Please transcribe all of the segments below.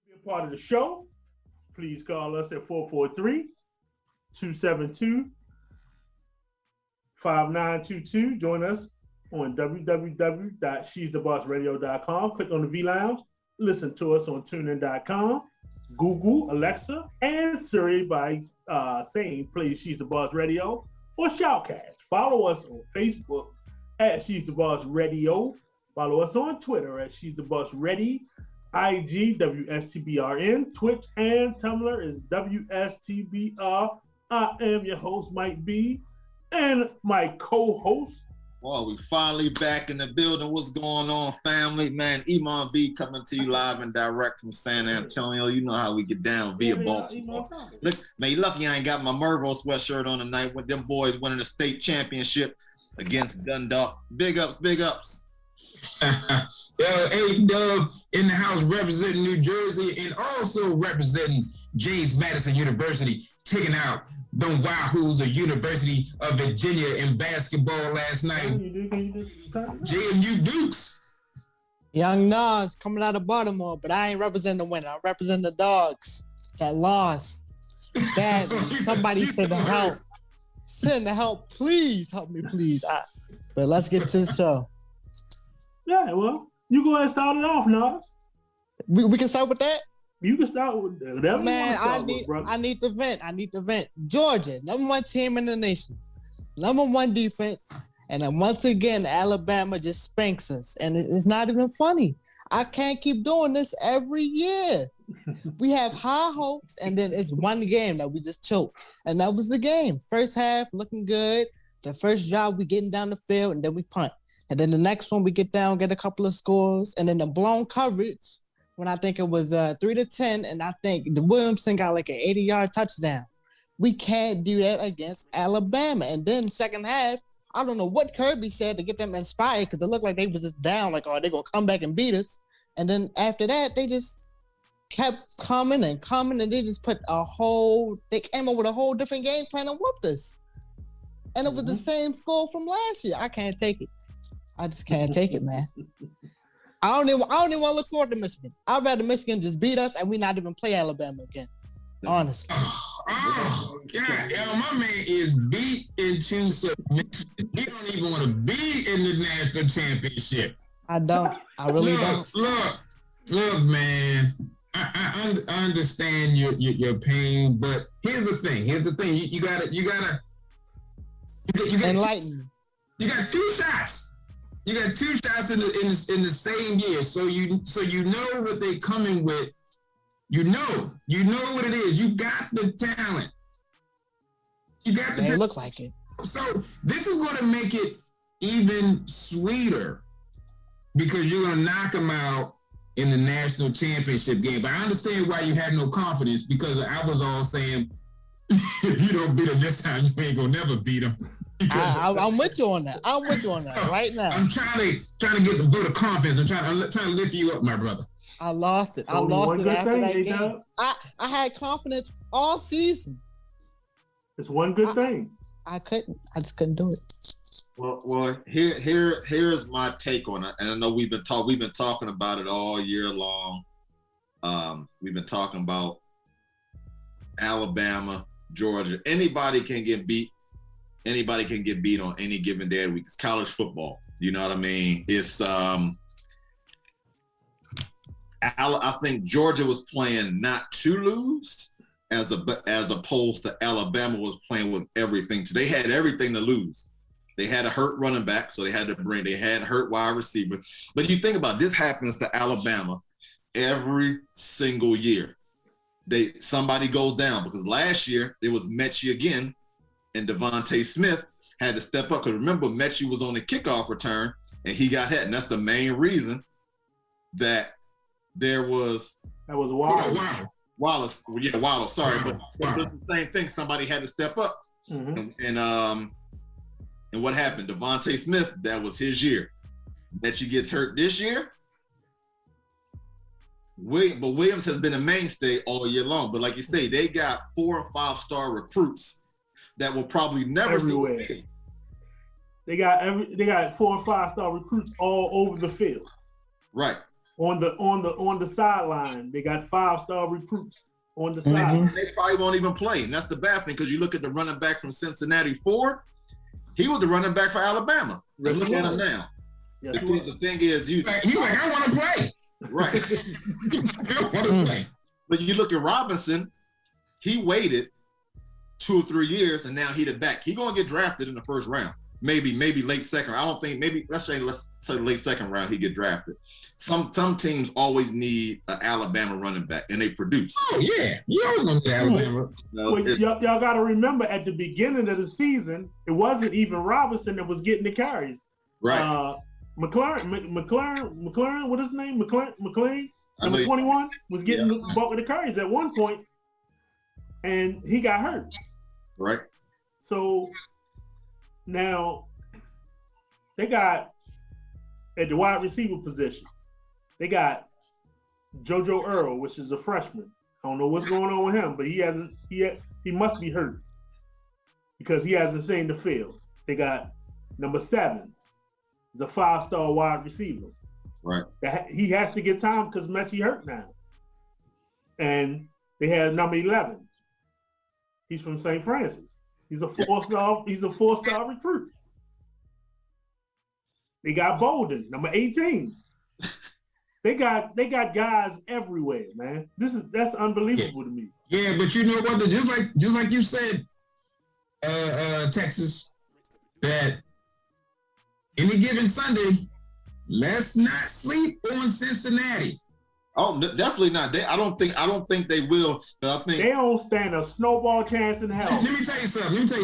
Be a part of the show. Please call us at 443-272-5922. Join us on www.she'sthebossradio.com. Click on the V Lounge. Listen to us on tunein.com, Google, Alexa, and Siri by saying play She's the Boss Radio or Shoutcast. Follow us on Facebook at She's the Boss Radio. Follow us on Twitter at She's the Boss Ready. IG, WSTBRN. Twitch and Tumblr is WSTBR. I am your host, Mike B. And my co-host. Well, we finally back in the building. What's going on, family? Man, Iman B coming to you live and direct from San Antonio. You know how we get down via Baltimore. Look, man, you lucky I ain't got my Mervo sweatshirt on tonight with them boys winning the state championship against Dundalk. Big ups, big ups. A-Dub in the house representing New Jersey and also representing James Madison University, taking out them Wahoos of University of Virginia in basketball last night. JMU Dukes. Young Nas coming out of Baltimore, but I ain't representing the winner. I represent the dogs that lost. That somebody send the help. Send the help. Please help me, please. But let's get to the show. Yeah, well, you go ahead and start it off, Nas. We can start with that? You can start with whatever. Man, I need to vent. Georgia, #1 team in the nation. #1 defense. And then once again, Alabama just spanks us. And it's not even funny. I can't keep doing this every year. We have high hopes, and then it's one game that we just choke. And that was the game. First half, looking good. The first drive, we getting down the field, and then we punt. And then the next one, we get down, get a couple of scores. And then the blown coverage, when I think it was 3-10, and I think the Williamson got like an 80-yard touchdown. We can't do that against Alabama. And then second half, I don't know what Kirby said to get them inspired because it looked like they was just down, like, oh, they're going to come back and beat us. And then after that, they just kept coming, and they just they came up with a whole different game plan and whooped us. And it was the same score from last year. I can't take it. I just can't take it, man. I don't even want to look forward to Michigan. I'd rather Michigan just beat us and we not even play Alabama again. Honestly. Oh, God. Yo, my man is beat into submission. He don't even want to be in the national championship. I don't. I really don't. Look, man. I understand your pain, but here's the thing. You gotta enlighten me. You got 2 shots. You got 2 shots in the same year, so you know what they coming with. You know what it is. You got the talent. You got the talent. Look like it. So this is going to make it even sweeter because you're going to knock them out in the national championship game. But I understand why you had no confidence because I was all saying, if you don't beat them this time, you ain't gonna never beat them. I'm with you on that. So, right now. I'm trying to get some vote of confidence. I'm trying to lift you up, my brother. I lost it. I lost it after that game. I had confidence all season. It's one good thing. I just couldn't do it. Well, here's my take on it. And I know we've been talking about it all year long. We've been talking about Alabama, Georgia. Anybody can get beat. Anybody can get beat on any given day of the week. It's college football. You know what I mean? It's I think Georgia was playing not to lose, as opposed to Alabama was playing with everything. They had everything to lose. They had a hurt running back, so they had hurt wide receiver. But you think about this happens to Alabama every single year. Somebody goes down because last year it was Mechie again, and Devontae Smith had to step up. Because remember, Mechie was on the kickoff return and he got hit, and that's the main reason that there was. That was Wallace. Wallace, yeah, Wallace. Sorry, but it's the same thing. Somebody had to step up, and what happened? Devontae Smith, that was his year. Mechie gets hurt this year. But Williams has been a mainstay all year long. But like you say, they got 4 or 5 star recruits that will probably never everywhere. See. They got 4 and 5 star recruits all over the field. Right. on the sideline. They got 5-star recruits on the sideline. They probably won't even play, and that's the bad thing because you look at the running back from Cincinnati, Ford. He was the running back for Alabama. Yes, Look at him now. Yes, the thing is, he's like, I want to play. Right. I want to play. But you look at Robinson, he waited 2 or 3 years, and now he the back. He gonna get drafted in the first round. Maybe late second. I don't think let's say late second round he get drafted. Some teams always need an Alabama running back, and they produce. Oh yeah, you always gonna get Alabama. Well, y'all got to remember at the beginning of the season, it wasn't even Robinson that was getting the carries. Right. McLaren, what is his name? McLean, number 21, was getting the bulk of the carries at one point, and he got hurt. Right. So now they got at the wide receiver position, they got JoJo Earl, which is a freshman. I don't know what's going on with him, but he must be hurt because he hasn't seen the field. They got number 7, is a 5-star wide receiver. Right. He has to get time because Mechie hurt now. And they have number 11. He's from St. Francis. He's a 4-star. He's a 4-star recruit. They got Bolden, number 18. They got guys everywhere, man. That's unbelievable to me. Yeah, but you know what? Just like you said, Texas, that any given Sunday, let's not sleep on Cincinnati. Oh, definitely not. I don't think they will. I think they don't stand a snowball chance in hell. Let me tell you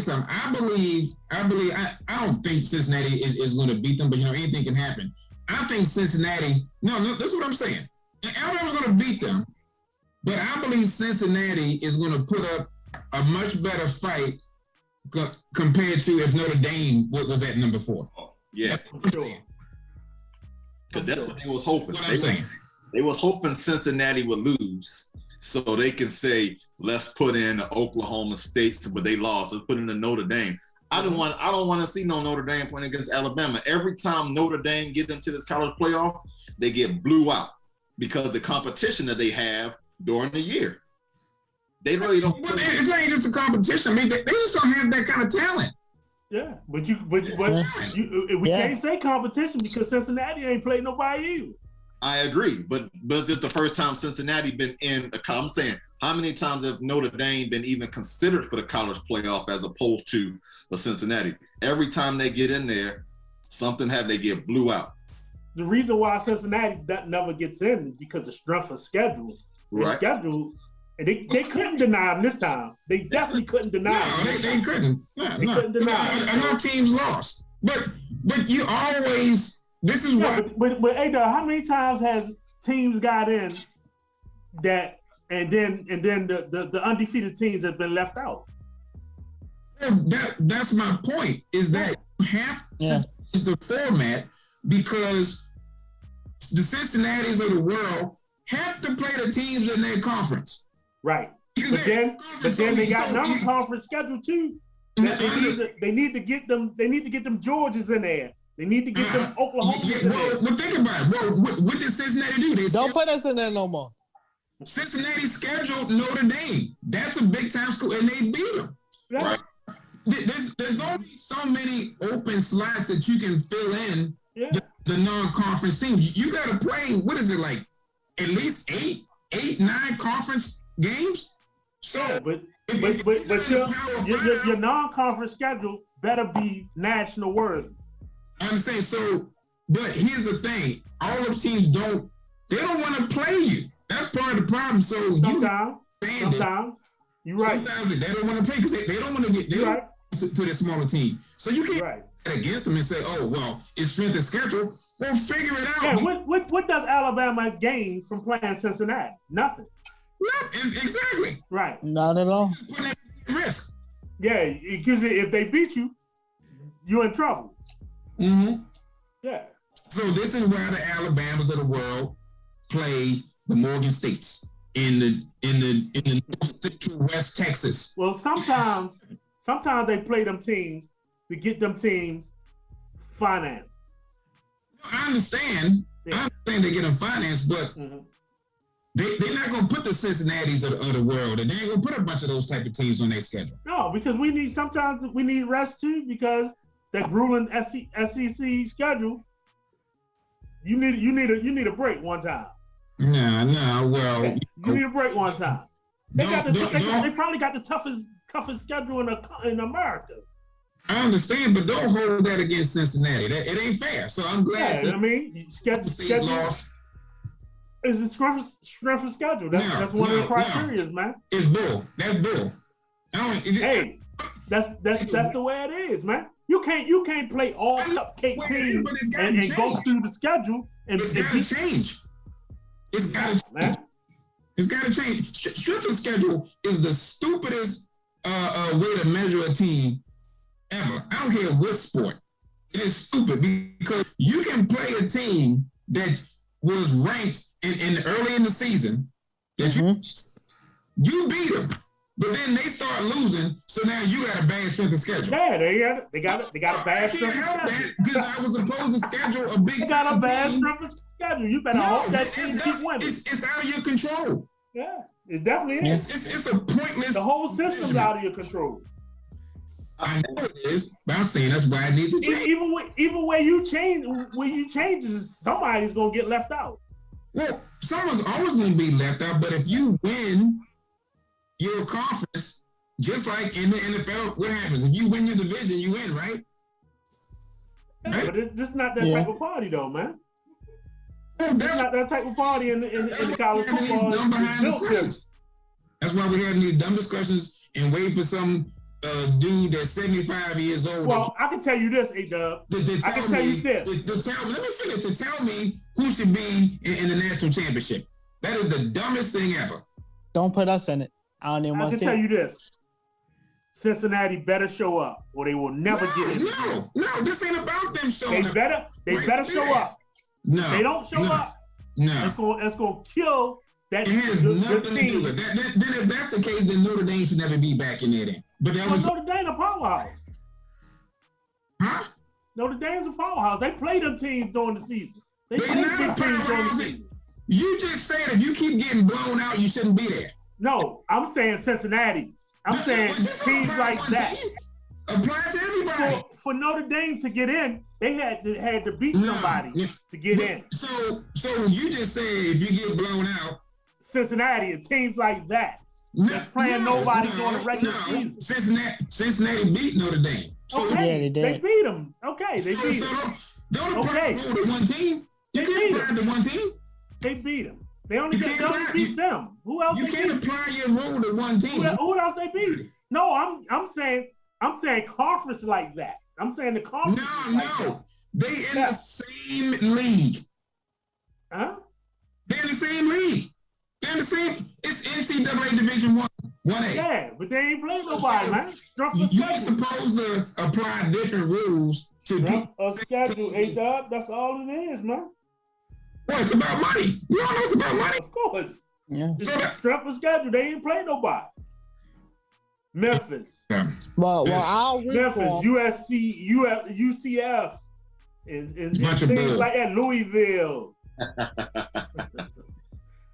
something. I believe. I don't think Cincinnati is going to beat them, but anything can happen. I think Cincinnati. No, that's what I'm saying. Alabama's going to beat them, but I believe Cincinnati is going to put up a much better fight compared to if Notre Dame was at number 4. Oh, yeah, sure. Because that's what they was hoping. What I'm saying. They was hoping Cincinnati would lose so they can say, let's put in the Oklahoma State, but they lost. Let's put in the Notre Dame. I don't want to see no Notre Dame playing against Alabama. Every time Notre Dame get into this college playoff, they get blew out because the competition that they have during the year. They really don't. But it's not just a competition. I mean, they just don't have that kind of talent. Yeah, but we can't say competition because Cincinnati ain't played nobody either. I agree, but this is the first time Cincinnati been in a. I'm saying, how many times have Notre Dame been even considered for the college playoff as opposed to the Cincinnati? Every time they get in there, they get blew out. The reason why Cincinnati never gets in is because of strength of schedule. Right. Schedule, and they couldn't deny them this time. They definitely couldn't deny them. No, they couldn't. They couldn't deny them. I know teams lost, but you always. This is what. But Ada, how many times has teams got in that, and then the undefeated teams have been left out? That's my point. Is that you have to change the format because the Cincinnati's of the world have to play the teams in their conference. Right. But then they got non-conference schedule too. They need to get them Georgias in there. They need to get them Oklahoma. Well, think about it. What did Cincinnati do? Don't put us in there no more. Cincinnati scheduled Notre Dame. That's a big time school, and they beat them. Right. There's only so many open slots that you can fill in the non-conference teams. You got to play. What is it like? At least 9 conference games. So, but your non-conference schedule better be national worthy. I'm saying so, but here's the thing: all of teams don't want to play you. That's part of the problem. So sometimes you're right. Sometimes they don't want to play because they don't want to get to the smaller team. So you can't against them and say, "Oh, well, it's strength of schedule." Well, figure it out. Yeah, what does Alabama gain from playing Cincinnati? Nothing. Exactly. Right. Not at all. Putting at risk. Yeah, because if they beat you, you're in trouble. Mm-hmm. Yeah. So this is why the Alabamas of the world play the Morgan States in the Central West Texas. Well, sometimes they play them teams to get them teams finances. I understand, Yeah. I understand they get them financed, but they're not going to put the Cincinnati's of the world, and they ain't going to put a bunch of those type of teams on their schedule. No, because sometimes we need rest too, because that grueling SEC schedule, you need a break one time. No, well, you need a break one time. They probably got the toughest schedule in America. I understand, but don't hold that against Cincinnati. It ain't fair. So I'm glad. Yeah, I mean, schedule loss is a strength of schedule. That's one of the criteria, man. It's bull. That's bull. Hey, that's the way it is, man. You can't play all cupcake teams and go through the schedule and it's got to change. It's got to change. It's got to change. Strength of schedule is the stupidest way to measure a team ever. I don't care what sport. It is stupid because you can play a team that was ranked in early in the season that you beat them, but then they start losing. So now you got a bad strength of schedule. Yeah, they got a bad strength of schedule. Because I was supposed to schedule a big. They got a bad strength of schedule. You better hope that team keep winning. It's out of your control. Yeah, it definitely is. It's a pointless. The whole system's out of your control. I know it is, but I'm saying that's why it needs to change. Even when you change, somebody's gonna get left out. Well, someone's always gonna be left out. But if you win your conference, just like in the NFL, what happens? If you win your division, you win, right? Yeah, right? But it's just not that type of party, though, man. Well, that's not that type of party in the college football. That's why we're having these dumb discussions and wait for some dude that's 75 years old. Well, I can tell you this, A-Dub. I can tell you this. Let me finish. To tell me who should be in the national championship. That is the dumbest thing ever. Don't put us in it. I can tell you this. Cincinnati better show up, or they will never get in. No, this ain't about them showing up. They better show up. No, if they don't show up. No, it's gonna kill that. It has nothing to do with that. Then if that's the case, then Notre Dame should never be back in there. Then, but that was Notre Dame a powerhouse. Huh? Notre Dame's a powerhouse. They play them teams during the season. They play big teams during the season. You just said if you keep getting blown out, you shouldn't be there. No, I'm saying Cincinnati. I'm saying teams like that. Apply to everybody. For Notre Dame to get in, they had to beat somebody to get in. So you just say if you get blown out, Cincinnati and teams like that. That's playing nobody during the regular season. Cincinnati beat Notre Dame. So okay, they beat them. Okay, they beat them. Don't apply to one team. You can't apply to one team. They beat them. They only beat them. Who else? You can't apply your rule to one team. Who else they beat? No, I'm saying conference like that. I'm saying the conference. No. They in the same league. Huh? They're in the same league. They're in the same. It's NCAA Division 1A. Yeah, but they ain't playing nobody, man. You ain't supposed to apply different rules to a schedule. A-Dub, that's all it is, man. Well, it's about money. You all know it's about money. Of course. Yeah. It's a strength of schedule. They ain't playing nobody. Memphis. Well, I'll Memphis, USC, UCF, and things like that. Louisville.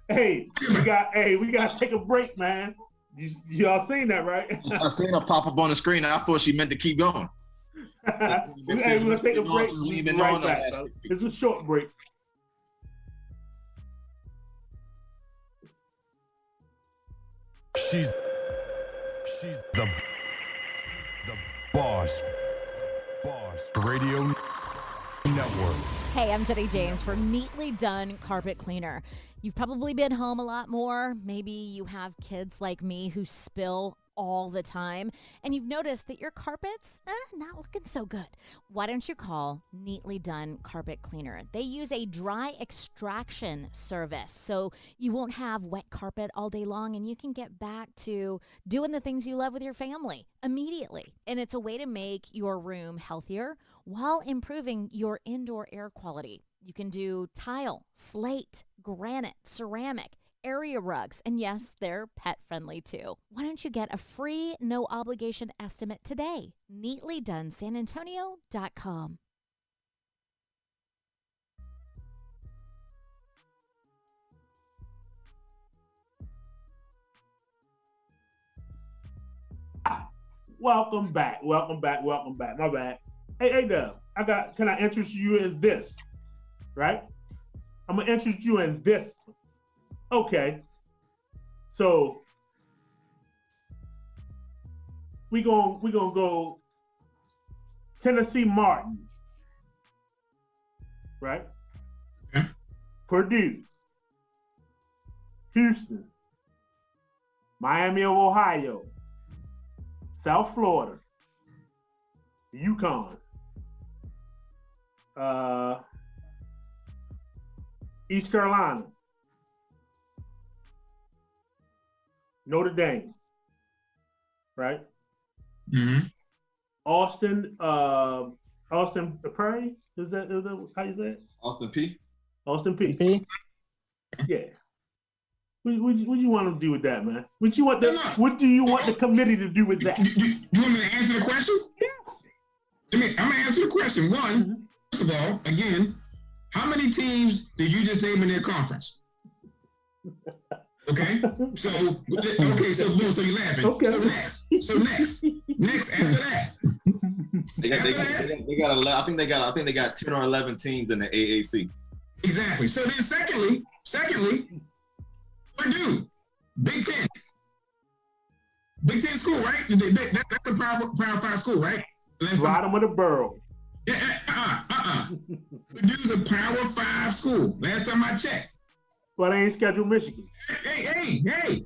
Hey, we got to take a break, man. Y'all seen that, right? I seen her pop up on the screen. I thought she meant to keep going. Hey, we're gonna take a break. We'll be right back. It's a short break. She's the boss. Radio Network. Hey, I'm Jenny James for Neatly Done Carpet Cleaner. You've probably been home a lot more. Maybe you have kids like me who spill all the time, and you've noticed that your carpet's not looking so good. Why don't you call Neatly Done Carpet Cleaner? They use a dry extraction service, so you won't have wet carpet all day long, and you can get back to doing the things you love with your family immediately. And it's a way to make your room healthier while improving your indoor air quality. You can do tile, slate, granite, ceramic, area rugs, and yes, they're pet friendly too. Why don't you get a free, no obligation estimate today? NeatlyDoneSanAntonio.com. Welcome back. My bad. Hey, Dub. Can I interest you in this? Right? I'm gonna interest you in this. Okay. So we gonna go Tennessee Martin. Right? Yeah. Purdue. Houston. Miami of Ohio. South Florida. UConn. East Carolina. Notre Dame. Right? Mm-hmm. Austin Prairie? Is that how you say it? Austin P. Austin P. P? Yeah. What you want to do with that, man? What do you want the committee to do with that? You want me to answer the question? Yes. I'm gonna answer the question. One, first of all, again, how many teams did you just name in their conference? Okay, so boom, so you're laughing. Okay. So next after that. They got 11, I think they got 10 or 11 teams in the AAC. Exactly. So then secondly, Purdue, Big Ten. Big Ten school, right? That's a Power 5 school, right? Bottom of the borough. Yeah, Purdue's a Power 5 school. Last time I checked. But I ain't scheduled Michigan. Hey.